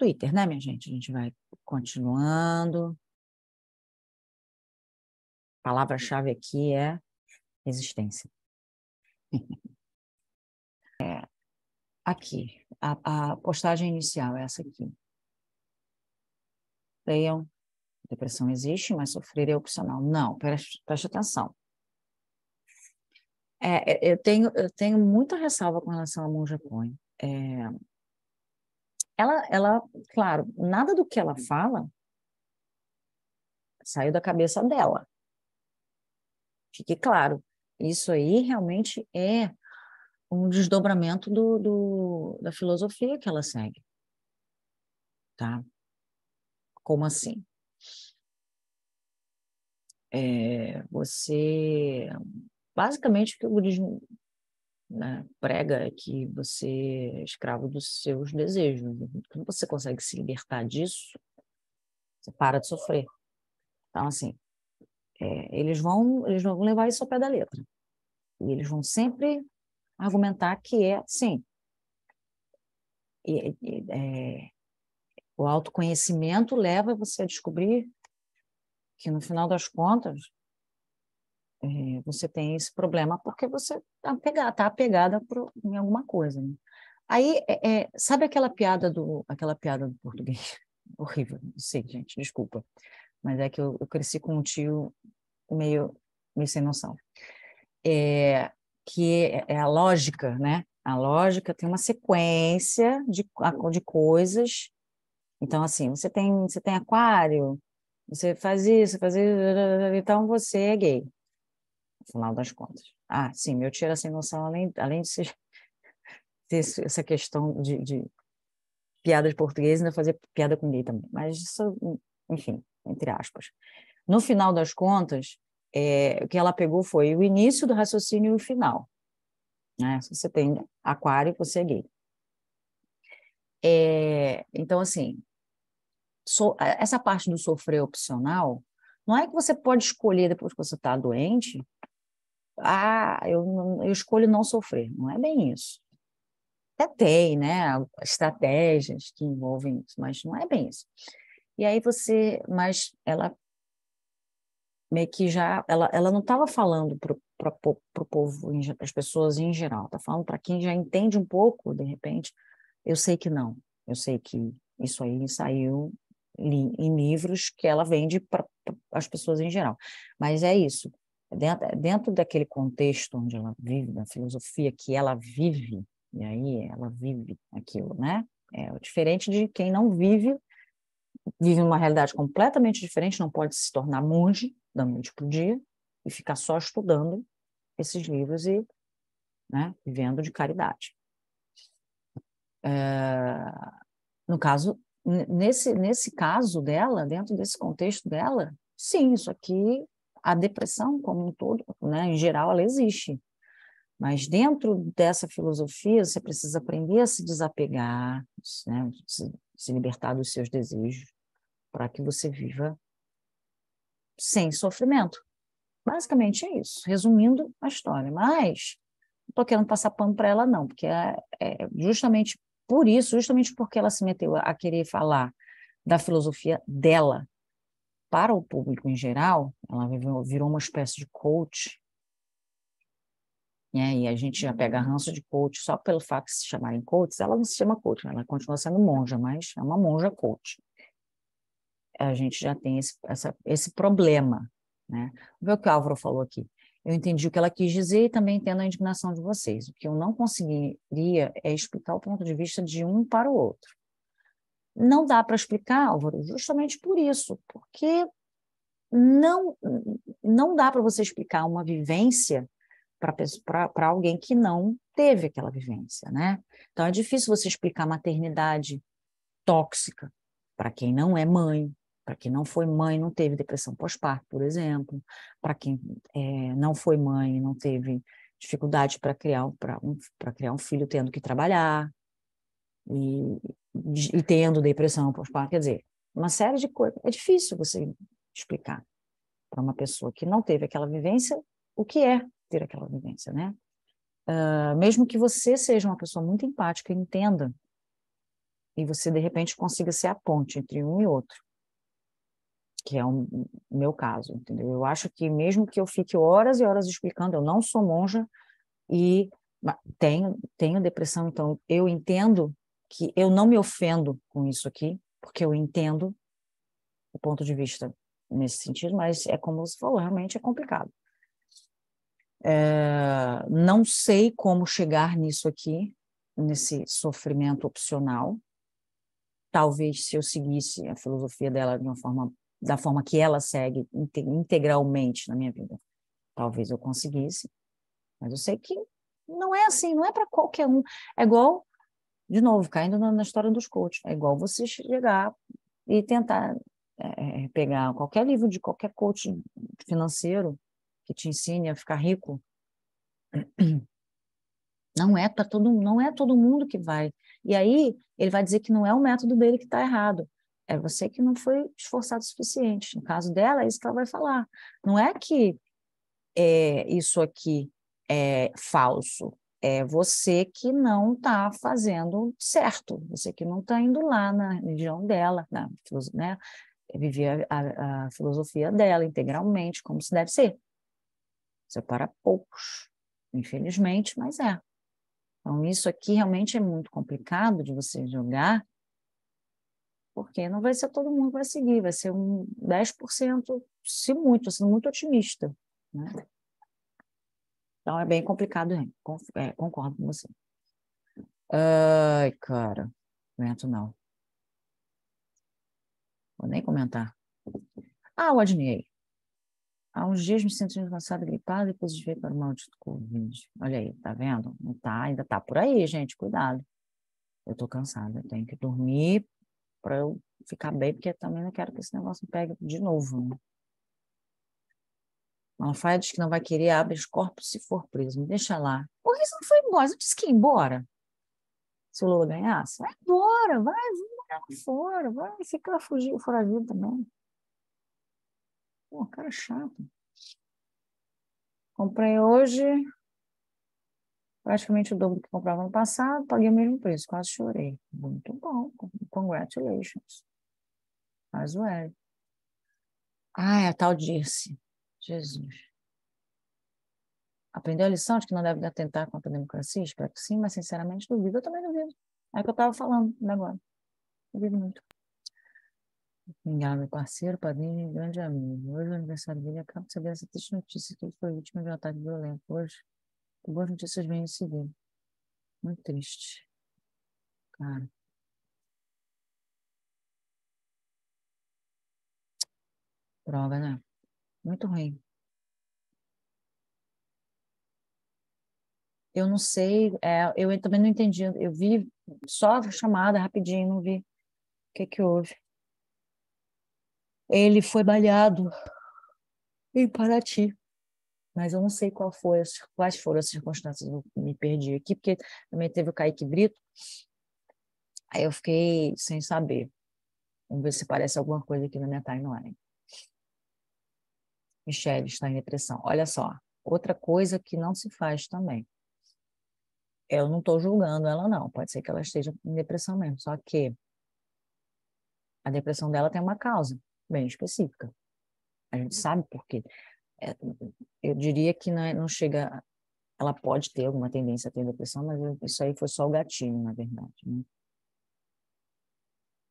Twitter, né, minha gente? A gente vai continuando. A palavra-chave aqui é resistência. Aqui, a postagem inicial é essa aqui. Leiam, depressão existe, mas sofrer é opcional. Não, preste atenção. Eu tenho muita ressalva com relação a Monja Coen. Ela, claro, nada do que ela fala saiu da cabeça dela. Fique claro, isso aí realmente é um desdobramento da filosofia que ela segue. Tá? Como assim? Basicamente, o que o budismo, né, prega é que você é escravo dos seus desejos. Quando você consegue se libertar disso, você para de sofrer. Então, assim, eles vão levar isso ao pé da letra. E eles vão sempre argumentar que sim. O autoconhecimento leva você a descobrir que, no final das contas, você tem esse problema porque você está apegada em alguma coisa. Né? Aí, sabe aquela piada do português? Horrível, não sei, gente, desculpa. Mas é que eu cresci com um tio meio sem noção. Que é a lógica, né? A lógica tem uma sequência de coisas. Então, assim, você tem aquário, você faz isso, então você é gay, no final das contas. Ah, sim, meu tio era sem noção, além de ter essa questão de piada de português, ainda fazer piada com gay também. Mas isso, enfim, entre aspas. No final das contas, o que ela pegou foi o início do raciocínio e o final. Né? Se você tem aquário, você é gay. Então, assim, essa parte do sofrer opcional, não é que você pode escolher depois que você está doente, eu escolho não sofrer. Não é bem isso. Até tem, né, estratégias que envolvem isso, mas não é bem isso. E aí mas ela meio que ela não estava falando para o povo, para as pessoas em geral, está falando para quem já entende um pouco, de repente, eu sei que não, eu sei que isso aí saiu em livros que ela vende para as pessoas em geral, mas é isso, dentro daquele contexto onde ela vive, da filosofia que ela vive, e aí ela vive aquilo, né? É diferente de quem não vive uma realidade completamente diferente, não pode se tornar monge da noite para o dia e ficar só estudando esses livros e, né, vivendo de caridade. No caso, nesse caso dela, dentro desse contexto dela, sim, isso aqui, a depressão como um todo, né, em geral, ela existe. Mas dentro dessa filosofia, você precisa aprender a se desapegar, né, se libertar dos seus desejos, para que você viva sem sofrimento. Basicamente é isso, resumindo a história. Mas não estou querendo passar pano para ela, não, porque justamente por isso, justamente porque ela se meteu a querer falar da filosofia dela para o público em geral, ela virou uma espécie de coach, né? E a gente já pega ranço de coach só pelo fato de se chamarem coaches. Ela não se chama coach, ela continua sendo monja, mas é uma monja coach. A gente já tem esse problema, né? Vê o que o Álvaro falou aqui. Eu entendi o que ela quis dizer e também entendo a indignação de vocês. O que eu não conseguiria é explicar o ponto de vista de um para o outro. Não dá para explicar, Álvaro, justamente por isso, porque não dá para você explicar uma vivência para alguém que não teve aquela vivência, né? Então, é difícil você explicar maternidade tóxica para quem não é mãe, para quem não foi mãe, não teve depressão pós-parto, por exemplo, para quem não foi mãe, não teve dificuldade para criar um filho tendo que trabalhar e tendo depressão pós-parto, quer dizer, uma série de coisas. É difícil você explicar para uma pessoa que não teve aquela vivência o que é ter aquela vivência, né? Mesmo que você seja uma pessoa muito empática e entenda e você, de repente, consiga ser a ponte entre um e outro, que é o meu caso, entendeu? Eu acho que mesmo que eu fique horas e horas explicando, eu não sou monja e tenho depressão, então eu entendo que eu não me ofendo com isso aqui, porque eu entendo o ponto de vista nesse sentido, mas é como você falou, realmente é complicado. Não sei como chegar nisso aqui, nesse sofrimento opcional. Talvez se eu seguisse a filosofia dela da forma que ela segue integralmente na minha vida, talvez eu conseguisse. Mas eu sei que não é assim, não é para qualquer um. É igual, de novo, caindo na história dos coaches, é igual você chegar e tentar pegar qualquer livro de qualquer coach financeiro que te ensine a ficar rico. Não é todo mundo que vai. E aí ele vai dizer que não é o método dele que está errado. É você que não foi esforçado o suficiente. No caso dela, é isso que ela vai falar. Não é que isso aqui é falso. É você que não está fazendo certo. Você que não está indo lá na religião dela, né? Viver a filosofia dela integralmente, como se deve ser. Isso é para poucos, infelizmente, mas é. Então, isso aqui realmente é muito complicado de você jogar, porque não vai ser todo mundo que vai seguir, vai ser um 10%, se muito, sendo muito otimista, né? Então, é bem complicado, concordo com você. Ai, cara, não aguento não. Vou nem comentar. Ah, o Adniei. Há uns dias me senti cansada, gripada, depois desviei para o maldito Covid. Olha aí, tá vendo? Não tá, ainda tá por aí, gente, cuidado. Eu tô cansada, eu tenho que dormir para eu ficar bem, porque eu também não quero que esse negócio me pegue de novo, né? Malafaia diz que não vai querer habeas corpus se for preso. Me deixa lá. Por que você não foi embora? Você disse que ia embora. Se o Lula ganhasse, vai embora, vai lá fora, vai ficar foragido também. Pô, cara chato. Comprei hoje praticamente o dobro do que comprava no passado, paguei o mesmo preço, quase chorei. Muito bom, congratulations. Faz o L. Ah, é a tal Dirce. Jesus. Aprendeu a lição de que não deve atentar contra a democracia? Espero que sim, mas sinceramente duvido. Eu também duvido. É o que eu estava falando agora. Duvido muito. Mingau, meu parceiro, padrinho e grande amigo. Hoje é o aniversário dele. Acabo de saber essa triste notícia que ele foi vítima de um ataque violento. Hoje, boas notícias vêm em seguida. Muito triste, cara. Droga, né? Muito ruim. Eu não sei, eu também não entendi. Eu vi só a chamada rapidinho, não vi o que houve. Ele foi baleado em Paraty, mas eu não sei quais foram as circunstâncias. Eu me perdi aqui, porque também teve o Kaique Brito, aí eu fiquei sem saber. Vamos ver se parece alguma coisa aqui na minha timeline. Michelle está em depressão. Olha só, outra coisa que não se faz também. Eu não estou julgando ela, não. Pode ser que ela esteja em depressão mesmo. Só que a depressão dela tem uma causa bem específica. A gente sabe por quê. É, eu diria que não chega. Ela pode ter alguma tendência a ter depressão, mas isso aí foi só o gatilho, na verdade, né?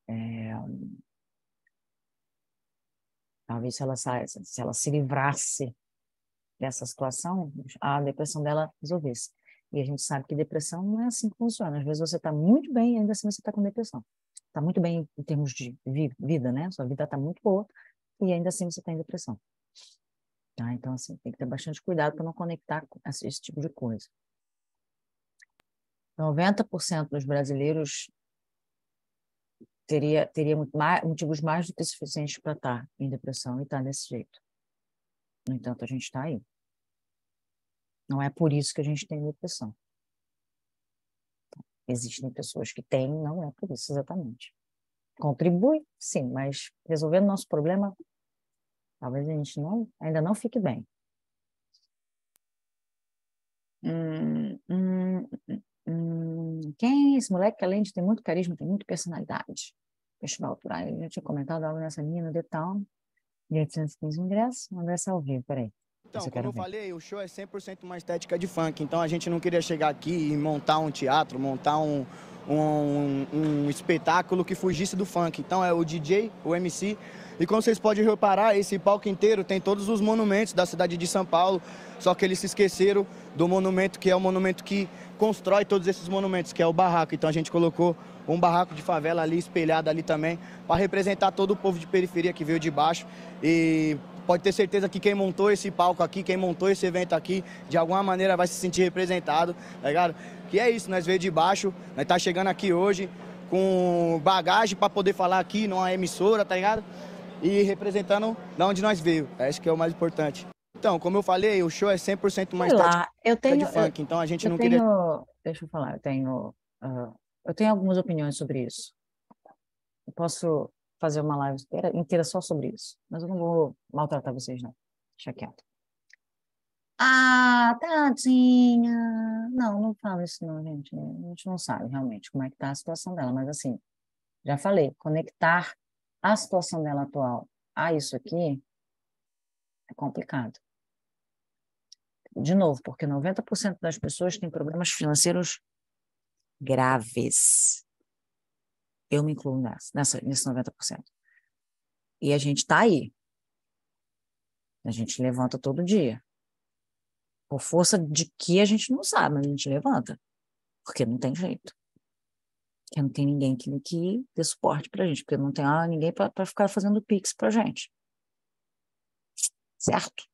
É, talvez se ela se livrasse dessa situação, a depressão dela resolvesse. E a gente sabe que depressão não é assim que funciona. Às vezes você está muito bem e ainda assim você está com depressão. Está muito bem em termos de vida, né? Sua vida está muito boa e ainda assim você tem depressão. Tá? Então, assim, tem que ter bastante cuidado para não conectar com esse tipo de coisa. 90% dos brasileiros teria motivos mais do que suficientes para estar em depressão e estar desse jeito. No entanto, a gente está aí. Não é por isso que a gente tem depressão. Existem pessoas que têm, não é por isso exatamente. Contribui, sim, mas resolvendo nosso problema, talvez a gente ainda não fique bem. Quem é esse moleque que, além de ter muito carisma, tem muito personalidade? Festival Autoral. Eu já tinha comentado algo nessa linha no The Town. 815 ingressos. Vamos ver se é ao vivo, peraí. Então, Eu como quero eu ver. falei, o show é 100% uma estética de funk. Então a gente não queria chegar aqui e montar um teatro, montar um espetáculo que fugisse do funk. Então é o DJ, o MC. E como vocês podem reparar, esse palco inteiro tem todos os monumentos da cidade de São Paulo. Só que eles se esqueceram do monumento que é o monumento que constrói todos esses monumentos, que é o barraco. Então a gente colocou um barraco de favela ali, espelhado ali também, para representar todo o povo de periferia que veio de baixo. E pode ter certeza que quem montou esse palco aqui, quem montou esse evento aqui, de alguma maneira vai se sentir representado, tá ligado? Que é isso, nós veio de baixo, nós tá chegando aqui hoje com bagagem para poder falar aqui numa emissora, tá ligado? E representando da onde nós veio, esse que é o mais importante. Então, como eu falei, o show é 100% uma Sei estética lá, eu de tenho, funk, então a gente eu não queria... tenho, deixa eu falar, eu tenho algumas opiniões sobre isso. Eu posso fazer uma live inteira só sobre isso, mas eu não vou maltratar vocês, não. Deixa quieto. Ah, tadinha. Não, não fala isso não, gente. A gente não sabe realmente como é que tá a situação dela, mas assim, já falei, conectar a situação dela atual a isso aqui é complicado. De novo, porque 90% das pessoas têm problemas financeiros graves. Eu me incluo nesse 90%. E a gente está aí. A gente levanta todo dia. Por força de que a gente não sabe, mas a gente levanta. Porque não tem jeito. Porque não tem ninguém que dê suporte pra gente. Porque não tem ninguém para ficar fazendo pix pra gente. Certo?